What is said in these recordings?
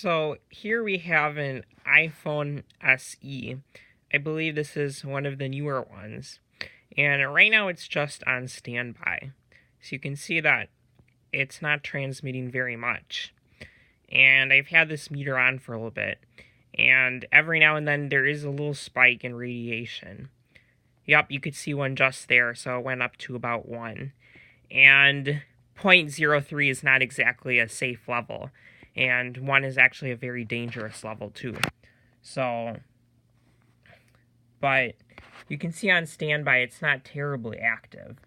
So here we have an iPhone SE. I believe this is one of the newer ones. And right now it's just on standby. So you can see that it's not transmitting very much. And I've had this meter on for a little bit. And every now and then there is a little spike in radiation. Yep, you could see one just there, so it went up to about 1. And 0.03 is not exactly a safe level. And 1 is actually a very dangerous level too. So, but you can see on standby it's not terribly active.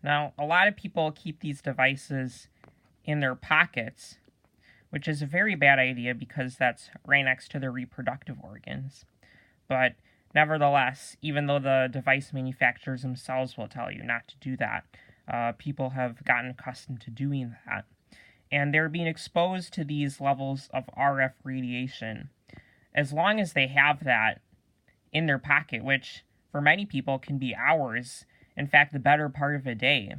Now, a lot of people keep these devices in their pockets, which is a very bad idea because that's right next to their reproductive organs. But nevertheless, even though the device manufacturers themselves will tell you not to do that, people have gotten accustomed to doing that. And they're being exposed to these levels of RF radiation. As long as they have that in their pocket, which for many people can be hours, in fact, the better part of a day.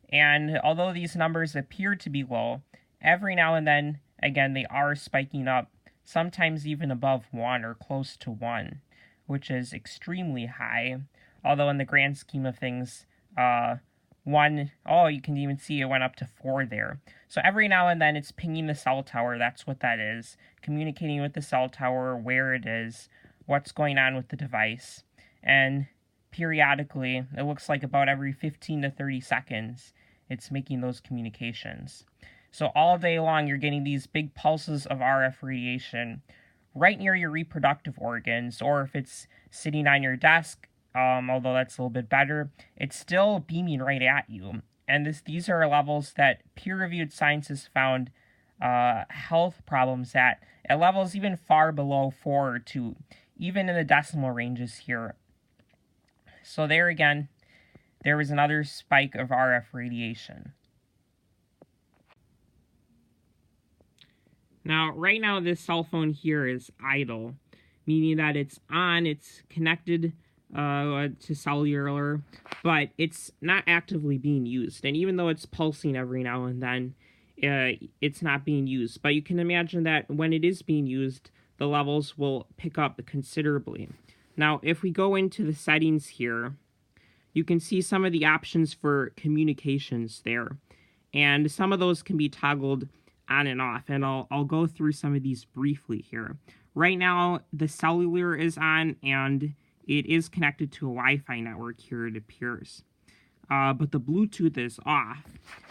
And although these numbers appear to be low, every now and then, again, they are spiking up, sometimes even above 1 or close to 1, which is extremely high. Although in the grand scheme of things, you can even see it went up to 4 there. So every now and then it's pinging the cell tower, that's what that is, communicating with the cell tower, where it is, what's going on with the device. And periodically, it looks like about every 15 to 30 seconds, it's making those communications. So all day long, you're getting these big pulses of RF radiation right near your reproductive organs, or if it's sitting on your desk, although that's a little bit better, it's still beaming right at you. And these are levels that peer-reviewed scientists found health problems at levels even far below 4 or 2, even in the decimal ranges here. So there again, there was another spike of RF radiation. Now, right now, this cell phone here is idle, meaning that it's on, it's connected to cellular, but it's not actively being used. And even though it's pulsing every now and then, it's not being used. But you can imagine that when it is being used, the levels will pick up considerably. Now, if we go into the settings here, you can see some of the options for communications there. And some of those can be toggled on and off, and I'll go through some of these briefly here. Right now, the cellular is on, and it is connected to a Wi-Fi network here, it appears. But the Bluetooth is off.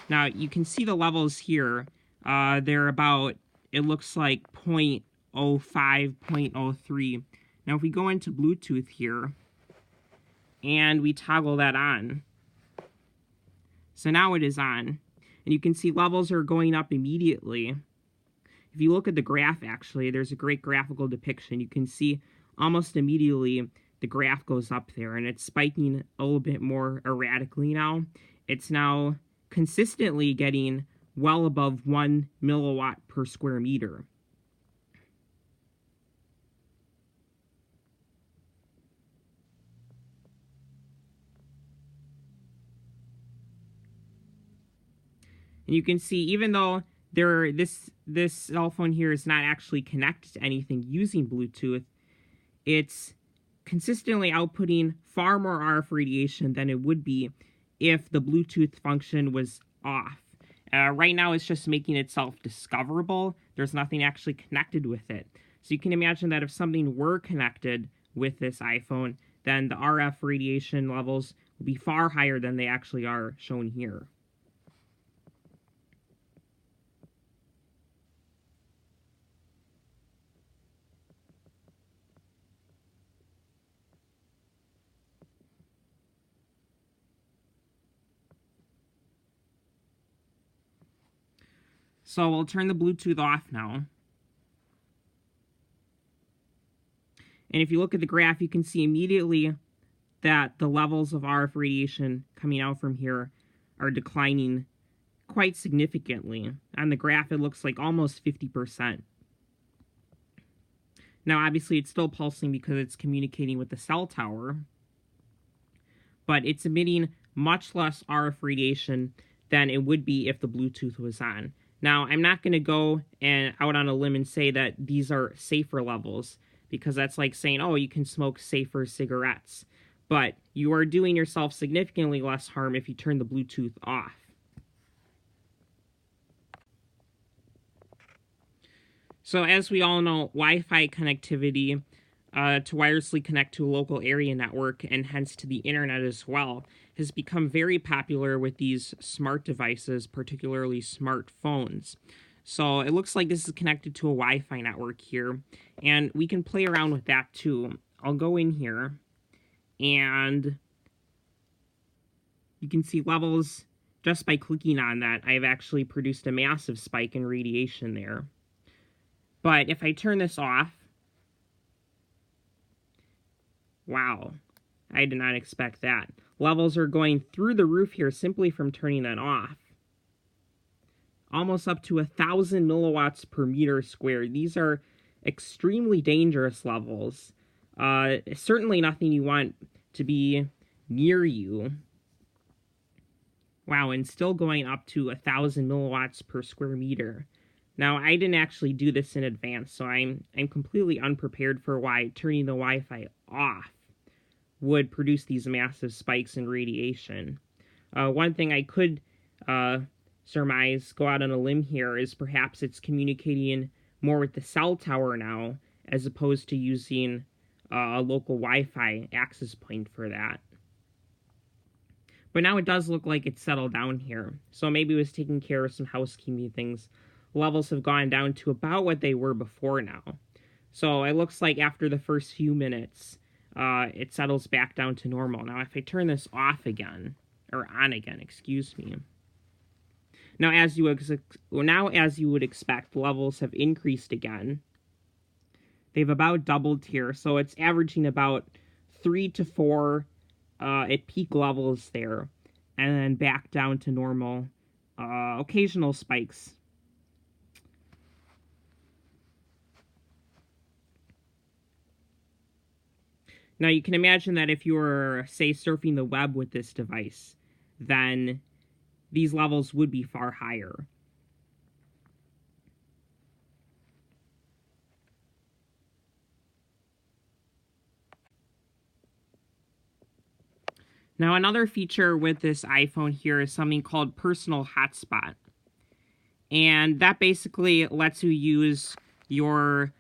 Now, you can see the levels here. They're about, it looks like 0.05, 0.03. Now, if we go into Bluetooth here, and we toggle that on, so now it is on. And you can see levels are going up immediately. If you look at the graph, actually, there's a great graphical depiction. You can see almost immediately the graph goes up there, and it's spiking a little bit more erratically now. It's now consistently getting well above 1 milliwatt per square meter. And you can see, even though this cell phone here is not actually connected to anything using Bluetooth, it's consistently outputting far more RF radiation than it would be if the Bluetooth function was off. Right now, it's just making itself discoverable. There's nothing actually connected with it. So you can imagine that if something were connected with this iPhone, then the RF radiation levels would be far higher than they actually are shown here. So we'll turn the Bluetooth off now. And if you look at the graph, you can see immediately that the levels of RF radiation coming out from here are declining quite significantly. On the graph, it looks like almost 50%. Now, obviously, it's still pulsing because it's communicating with the cell tower, but it's emitting much less RF radiation than it would be if the Bluetooth was on. Now, I'm not going to go out on a limb and say that these are safer levels, because that's like saying, oh, you can smoke safer cigarettes. But you are doing yourself significantly less harm if you turn the Bluetooth off. So as we all know, Wi-Fi connectivity to wirelessly connect to a local area network and hence to the internet as well has become very popular with these smart devices, particularly smartphones. So it looks like this is connected to a Wi-Fi network here, and we can play around with that too. I'll go in here, and you can see levels just by clicking on that. I've actually produced a massive spike in radiation there. But if I turn this off, wow, I did not expect that. Levels are going through the roof here simply from turning that off. Almost up to 1,000 milliwatts per meter squared. These are extremely dangerous levels. Certainly nothing you want to be near you. Wow, and still going up to 1,000 milliwatts per square meter. Now, I didn't actually do this in advance, so I'm completely unprepared for why turning the Wi-Fi off would produce these massive spikes in radiation. One thing I could surmise, go out on a limb here, is perhaps it's communicating more with the cell tower now, as opposed to using a local Wi-Fi access point for that. But now it does look like it's settled down here, so maybe it was taking care of some housekeeping things. Levels have gone down to about what they were before now. So it looks like after the first few minutes, it settles back down to normal. Now, if I turn this off again, or on again, excuse me. Now, as you would expect, levels have increased again. They've about doubled here, so it's averaging about 3 to 4 at peak levels there, and then back down to normal. Occasional spikes. Now, you can imagine that if you were, say, surfing the web with this device, then these levels would be far higher. Now, another feature with this iPhone here is something called personal hotspot. And that basically lets you use your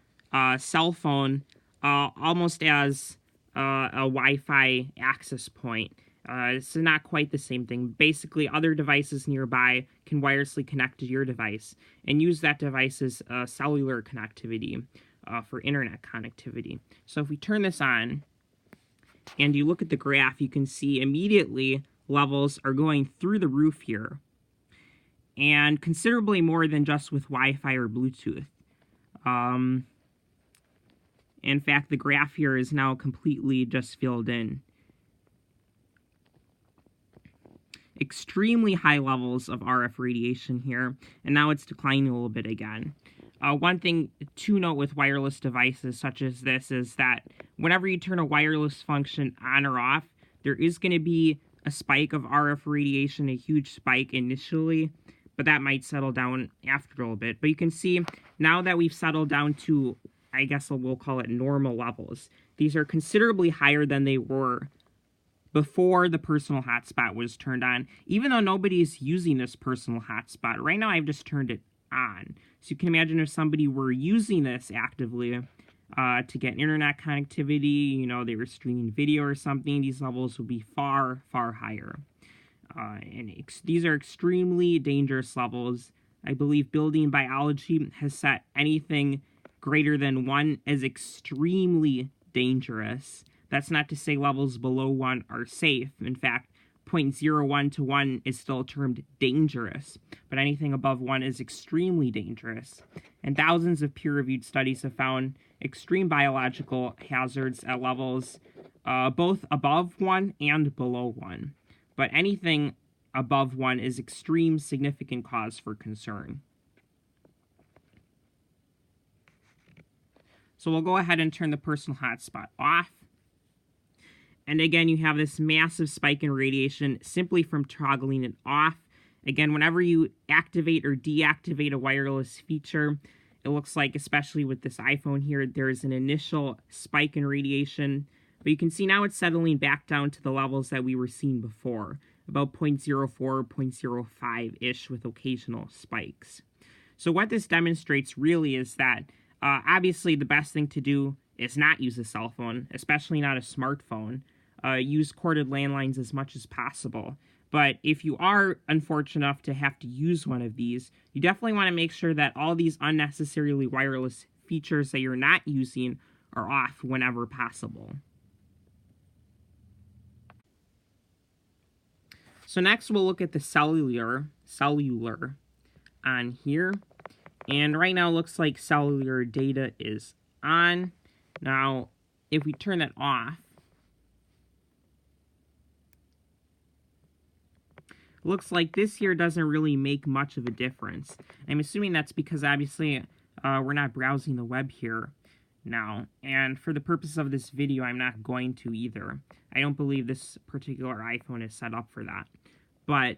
cell phone almost as a Wi-Fi access point. It's not quite the same thing. Basically, other devices nearby can wirelessly connect to your device and use that device's cellular connectivity for internet connectivity. So if we turn this on, and you look at the graph, you can see immediately levels are going through the roof here, and considerably more than just with Wi-Fi or Bluetooth. In fact, the graph here is now completely just filled in. Extremely high levels of RF radiation here, and now it's declining a little bit again. One thing to note with wireless devices such as this is that whenever you turn a wireless function on or off, there is going to be a spike of RF radiation, a huge spike initially, but that might settle down after a little bit. But you can see now that we've settled down to, I guess we'll call it normal levels, these are considerably higher than they were before the personal hotspot was turned on, even though nobody's using this personal hotspot. Right now, I've just turned it on. So you can imagine if somebody were using this actively to get internet connectivity, you know, they were streaming video or something, these levels would be far, far higher. These are extremely dangerous levels. I believe building biology has set anything greater than 1 as extremely dangerous. That's not to say levels below 1 are safe. In fact, 0.01 to 1 is still termed dangerous, but anything above 1 is extremely dangerous. And thousands of peer-reviewed studies have found extreme biological hazards at levels both above 1 and below 1. But anything above 1 is extreme significant cause for concern. So we'll go ahead and turn the personal hotspot off. And again, you have this massive spike in radiation simply from toggling it off. Again, whenever you activate or deactivate a wireless feature, it looks like, especially with this iPhone here, there's an initial spike in radiation. But you can see now it's settling back down to the levels that we were seeing before, about 0.04, 0.05-ish with occasional spikes. So what this demonstrates really is that obviously the best thing to do is not use a cell phone, especially not a smartphone. Use corded landlines as much as possible. But if you are unfortunate enough to have to use one of these, you definitely want to make sure that all these unnecessarily wireless features that you're not using are off whenever possible. So next we'll look at the cellular on here. And right now it looks like cellular data is on. Now, if we turn it off, looks like this here doesn't really make much of a difference. I'm assuming that's because obviously we're not browsing the web here now. And for the purpose of this video, I'm not going to either. I don't believe this particular iPhone is set up for that. But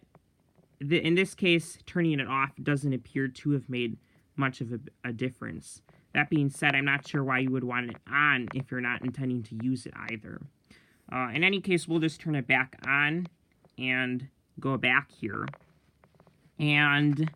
in this case, turning it off doesn't appear to have made much of a difference. That being said, I'm not sure why you would want it on if you're not intending to use it either. In any case, we'll just turn it back on and go back here. And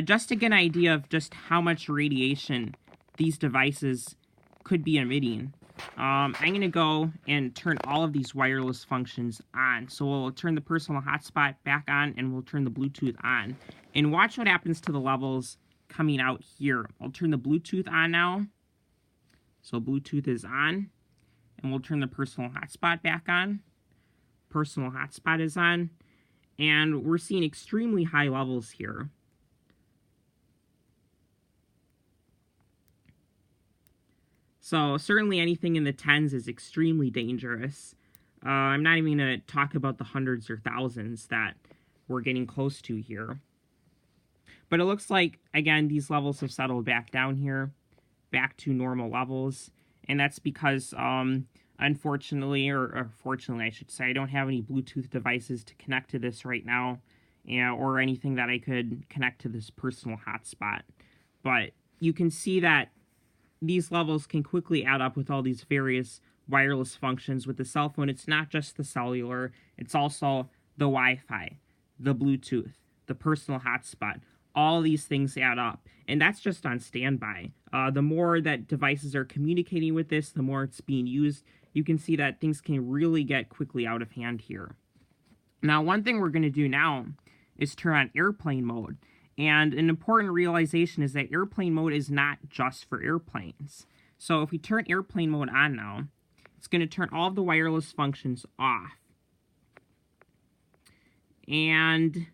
just to get an idea of just how much radiation these devices could be emitting, I'm going to go and turn all of these wireless functions on. So we'll turn the personal hotspot back on, and we'll turn the Bluetooth on. And watch what happens to the levels coming out here. I'll turn the Bluetooth on now. So Bluetooth is on. And we'll turn the personal hotspot back on. Personal hotspot is on. And we're seeing extremely high levels here. So certainly anything in the tens is extremely dangerous. I'm not even going to talk about the hundreds or thousands that we're getting close to here. But it looks like, again, these levels have settled back down here, back to normal levels. And that's because, unfortunately, or fortunately, I should say, I don't have any Bluetooth devices to connect to this right now, or anything that I could connect to this personal hotspot. But you can see that these levels can quickly add up with all these various wireless functions. With the cell phone, it's not just the cellular, it's also the Wi-Fi, the Bluetooth, the personal hotspot. All these things add up, and that's just on standby. The more that devices are communicating with this, the more it's being used. You can see that things can really get quickly out of hand here. Now, one thing we're going to do now is turn on airplane mode. And an important realization is that airplane mode is not just for airplanes. So if we turn airplane mode on now, it's going to turn all of the wireless functions off. And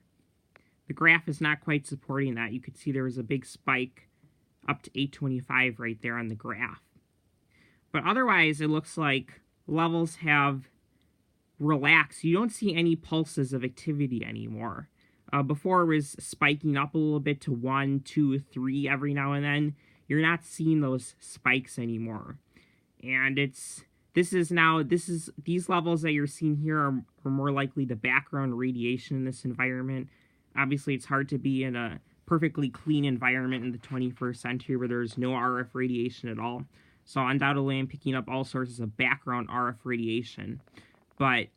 the graph is not quite supporting that. You could see there was a big spike up to 825 right there on the graph. But otherwise, it looks like levels have relaxed. You don't see any pulses of activity anymore. Before it was spiking up a little bit to 1, 2, 3 every now and then. You're not seeing those spikes anymore. And these levels that you're seeing here are more likely the background radiation in this environment. Obviously, it's hard to be in a perfectly clean environment in the 21st century where there's no RF radiation at all. So undoubtedly, I'm picking up all sorts of background RF radiation. But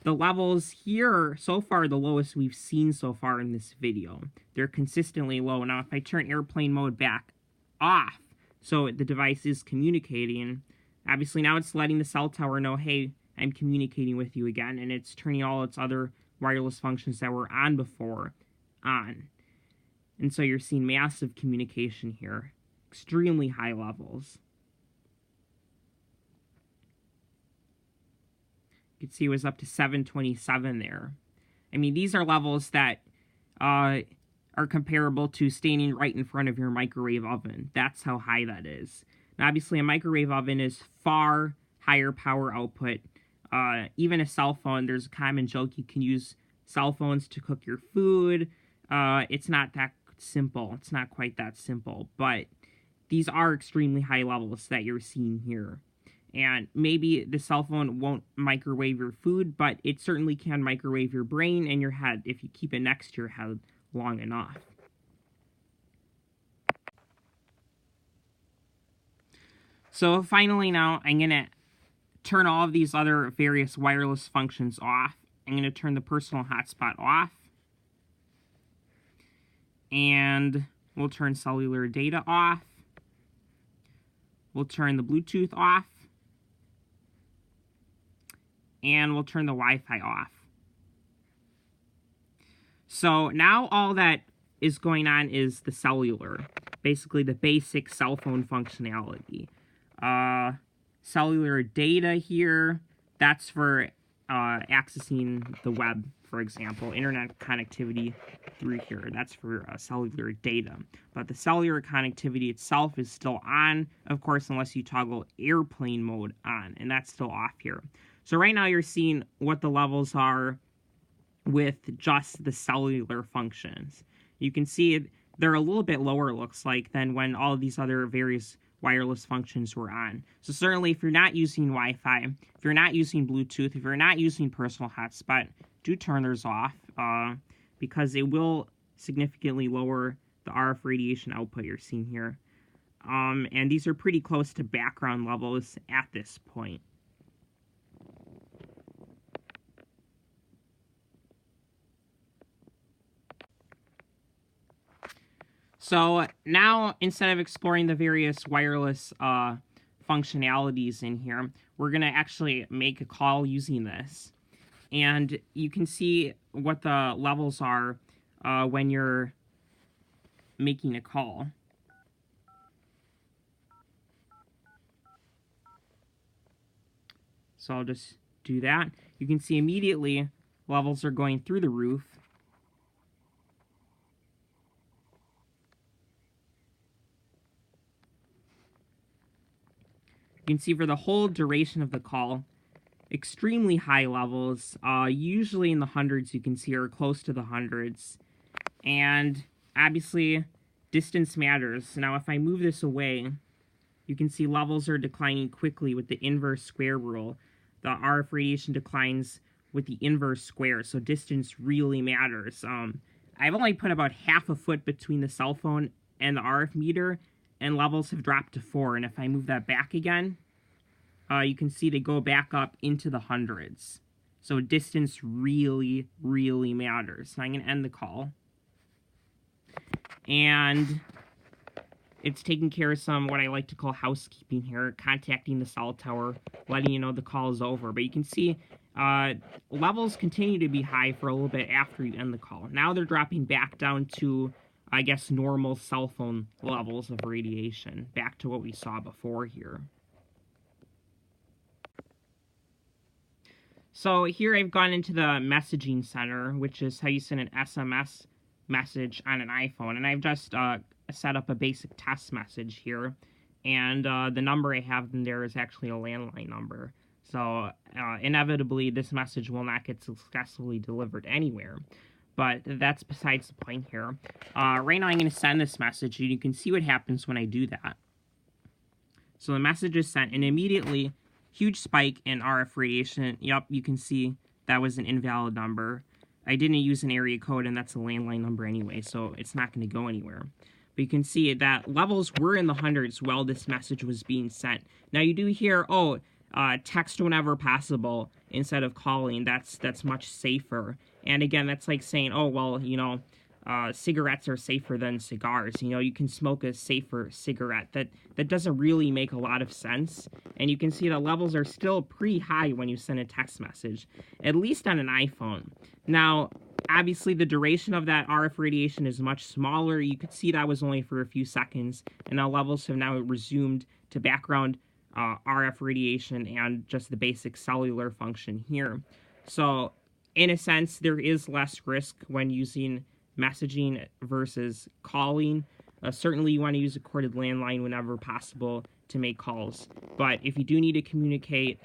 the levels here, so far, the lowest we've seen so far in this video. They're consistently low. Now, if I turn airplane mode back off, so the device is communicating, obviously now it's letting the cell tower know, hey, I'm communicating with you again, and it's turning all its other wireless functions that were on before on. And so you're seeing massive communication here, extremely high levels. You can see it was up to 727 there. I mean, these are levels that are comparable to standing right in front of your microwave oven. That's how high that is. Now, obviously, a microwave oven is far higher power output. Even a cell phone, there's a common joke, you can use cell phones to cook your food. It's not that simple. It's not quite that simple. But these are extremely high levels that you're seeing here. And maybe the cell phone won't microwave your food, but it certainly can microwave your brain and your head if you keep it next to your head long enough. So finally now, I'm going to turn all of these other various wireless functions off. I'm going to turn the personal hotspot off. And we'll turn cellular data off. We'll turn the Bluetooth off. And we'll turn the Wi-Fi off. So now all that is going on is the cellular, basically the basic cell phone functionality. Cellular data here, that's for accessing the web, for example, internet connectivity through here. That's for cellular data. But the cellular connectivity itself is still on, of course, unless you toggle airplane mode on, and that's still off here. So right now you're seeing what the levels are with just the cellular functions. You can see they're a little bit lower, it looks like, than when all of these other various wireless functions were on. So certainly if you're not using Wi-Fi, if you're not using Bluetooth, if you're not using personal hotspot, do turn those off because it will significantly lower the RF radiation output you're seeing here. And these are pretty close to background levels at this point. So now, instead of exploring the various wireless functionalities in here, we're going to actually make a call using this. And you can see what the levels are when you're making a call. So I'll just do that. You can see immediately levels are going through the roof. You can see for the whole duration of the call, extremely high levels, usually in the hundreds, you can see, or close to the hundreds. And obviously, distance matters. Now, if I move this away, you can see levels are declining quickly with the inverse square rule. The RF radiation declines with the inverse square, so distance really matters. I've only put about half a foot between the cell phone and the RF meter, and levels have dropped to 4. And if I move that back again, you can see they go back up into the hundreds. So distance really, really matters. So I'm going to end the call. And it's taking care of some, what I like to call housekeeping here, contacting the cell tower, letting you know the call is over. But you can see levels continue to be high for a little bit after you end the call. Now they're dropping back down to, I guess, normal cell phone levels of radiation, back to what we saw before here. So here I've gone into the messaging center, which is how you send an SMS message on an iPhone. And I've just set up a basic test message here. And the number I have in there is actually a landline number. So inevitably, this message will not get successfully delivered anywhere. But that's besides the point here. Right now I'm going to send this message, and you can see what happens when I do that. So the message is sent, and immediately, huge spike in RF radiation. Yep, you can see that was an invalid number. I didn't use an area code, and that's a landline number anyway, so it's not going to go anywhere. But you can see that levels were in the hundreds while this message was being sent. Now you do hear, text whenever possible instead of calling. That's much safer. And again, that's like saying, cigarettes are safer than cigars. You can smoke a safer cigarette. That doesn't really make a lot of sense. And you can see the levels are still pretty high when you send a text message, at least on an iPhone. Now, obviously, the duration of that RF radiation is much smaller. You could see that was only for a few seconds, and now levels have now resumed to background RF radiation and just the basic cellular function here. So, in a sense, there is less risk when using messaging versus calling. Certainly, you want to use a corded landline whenever possible to make calls. But if you do need to communicate,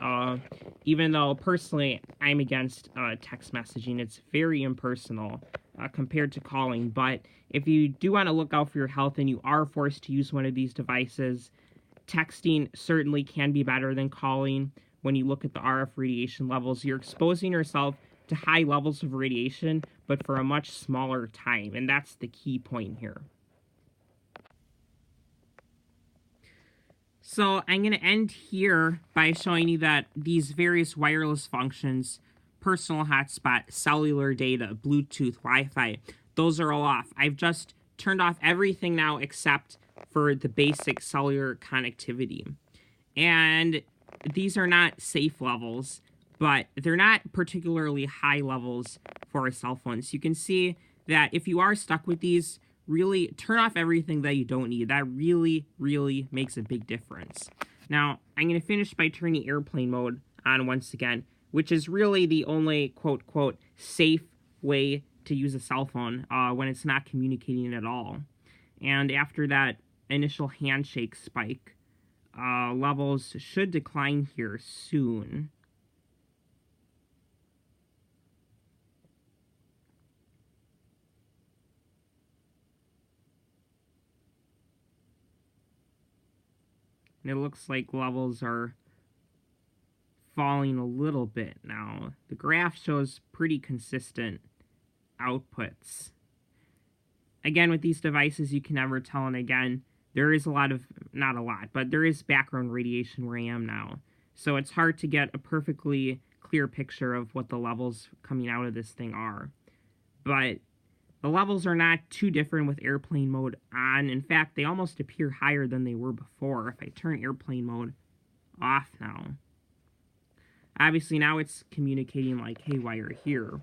even though personally I'm against text messaging, it's very impersonal. compared to calling. But if you do want to look out for your health and you are forced to use one of these devices, texting certainly can be better than calling. When you look at the RF radiation levels, you're exposing yourself to high levels of radiation, but for a much smaller time, and that's the key point here. So I'm going to end here by showing you that these various wireless functions, personal hotspot, cellular data, Bluetooth, Wi-Fi, those are all off. I've just turned off everything now except for the basic cellular connectivity. And these are not safe levels, but they're not particularly high levels for a cell phone. So you can see that if you are stuck with these, really turn off everything that you don't need. That really, really makes a big difference. Now, I'm going to finish by turning airplane mode on once again, which is really the only quote safe way to use a cell phone when it's not communicating at all. And after that initial handshake spike, levels should decline here soon. And it looks like levels are falling a little bit now. The graph shows pretty consistent outputs. Again, with these devices, you can never tell, and again, there is a lot of, not a lot, but there is background radiation where I am now. So it's hard to get a perfectly clear picture of what the levels coming out of this thing are. But the levels are not too different with airplane mode on. In fact, they almost appear higher than they were before if I turn airplane mode off now. Obviously, now it's communicating like haywire here.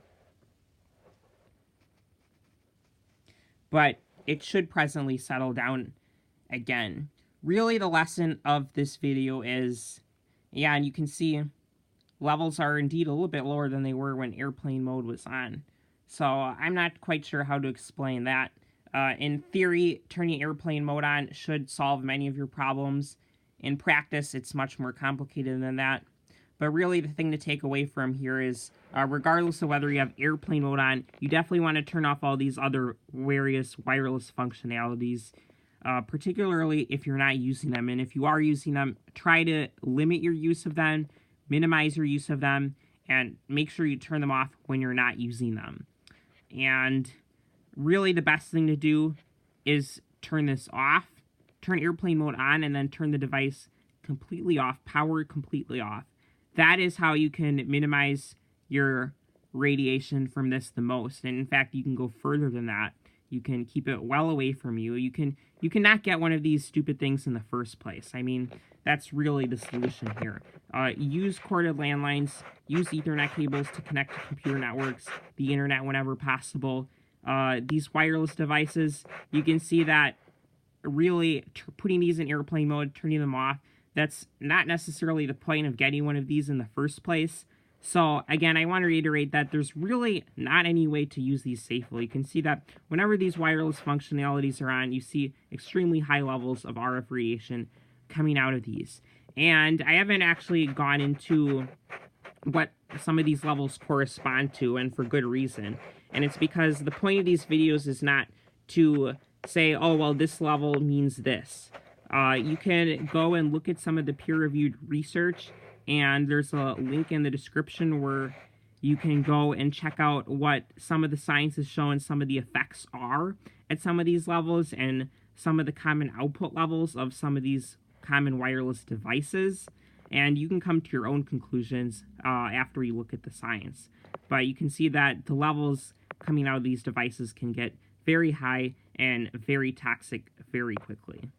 But it should presently settle down again. Really, the lesson of this video is, yeah, and you can see levels are indeed a little bit lower than they were when airplane mode was on. So I'm not quite sure how to explain that. In theory, turning airplane mode on should solve many of your problems. In practice, it's much more complicated than that. But really, the thing to take away from here is, regardless of whether you have airplane mode on, you definitely want to turn off all these other various wireless functionalities, particularly if you're not using them. And if you are using them, try to limit your use of them, minimize your use of them, and make sure you turn them off when you're not using them. And really, the best thing to do is turn this off, turn airplane mode on, and then turn the device completely off, power completely off. That is how you can minimize your radiation from this the most. And in fact, you can go further than that. You can keep it well away from you. You can not get one of these stupid things in the first place. I mean, that's really the solution here. Use corded landlines, use Ethernet cables to connect to computer networks, the internet whenever possible. These wireless devices, you can see that really putting these in airplane mode, turning them off, that's not necessarily the point of getting one of these in the first place. So again, I want to reiterate that there's really not any way to use these safely. You can see that whenever these wireless functionalities are on, you see extremely high levels of RF radiation coming out of these. And I haven't actually gone into what some of these levels correspond to, and for good reason. And it's because the point of these videos is not to say, oh, well, this level means this. You can go and look at some of the peer-reviewed research, and there's a link in the description where you can go and check out what some of the science has shown some of the effects are at some of these levels and some of the common output levels of some of these common wireless devices. And you can come to your own conclusions after you look at the science. But you can see that the levels coming out of these devices can get very high and very toxic very quickly.